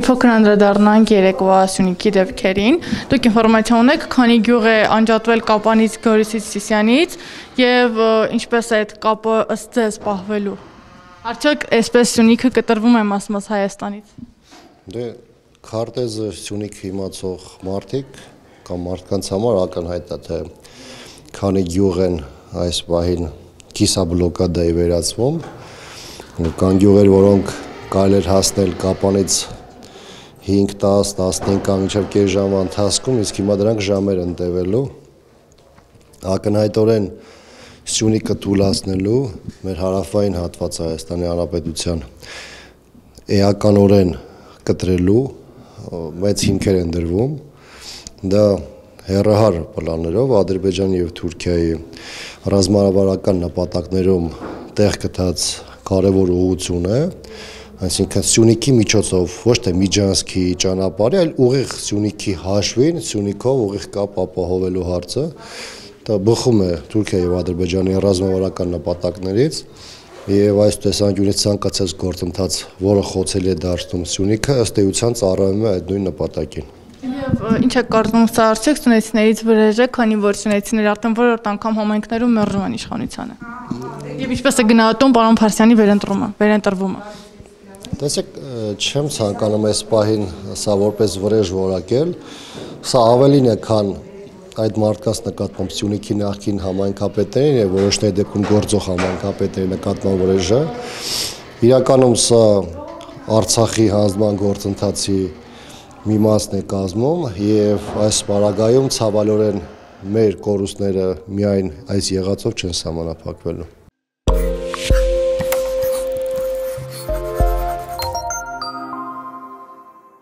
փոքր անդրադառնանք երեկվա Սյունիքի դեպքերին։ Դուք ինֆորմացիա ունեք, քանի գյուղ է անջատվել Կապանից, Գորիսից, Սիսյանից եւ ինչպես է այդ կապը ըստ ձեզ պահվելու։ Արդյոք այսպես Սյունիքը կտրվում է մաս Հայաստանից։ Դե քարտեզը Սյունիք իմացող մարդիկ կամ մարդկանց համար ակնհայտ է, թե քանի գյուղ են այս պահին կիսաբլոկադայի վերածվում, կան գյուղեր, որոնք կարելի էր հասնել Կապանից 5-10-15 կամ մինչև կես ժամվա ընթացքում, իսկ հիմա դրանք ժամեր են տևելու, ակնհայտորեն Սյունիքը թուլացնելու մեր հարավային հատվածը Հայաստանի Հանրապետության էականորեն կտրելու մեծ հիմքեր են դրվում, դա հեռահար պլաններով Ադրբեջանի և Թուրքիայի ռազմավարական նպատակներում տեղ գտած կարևոր ուղղություն է, այսինքն Սյունիքի միջոցով ոչ թե Միջանցքի ճանապարհի, այլ ուղիղ Սյունիքի հաշվին, Սյունիքով ուղիղ կապ ապահովելու հարցը, դա բխում է Թուրքիայի և Ադրբեջանի ռազմավարական նպատակներից եւ այս տեսանկյունից ցանկացած գործընթաց, որը խոցելի է դարձնում Սյունիքը, ըստ էության ծառայում է այդ նույն նպատակին։ Եվ ինչ է կարծում սա արդյոք սյունեցիներից վրեժ է, քանի որ սյունեցիները արդեն որորդ անգամ համայնքներում մերժում են իշխանությանը։ Եվ ինչպես է գնահատում պարոն Փարսյանի վերընտրվումը։ Տեսեք, չեմ ցանկանում այս պահին սա որպես վրեժ որակել, սա ավելին է, քան այդ մարդկանց նկատմամբ Սյունիքի նախկին համայնքապետերին եւ որոշների դեպքում գործող համայնքապետերի նկատմամբ վրեժը։ Իրականում սա Արցախի հանձնման գործընթացի մի մասն է կազմում եւ այս պարագայում ցավալիորեն մեր կորուստները միայն այս եղածով չեն սահմանափակվելու։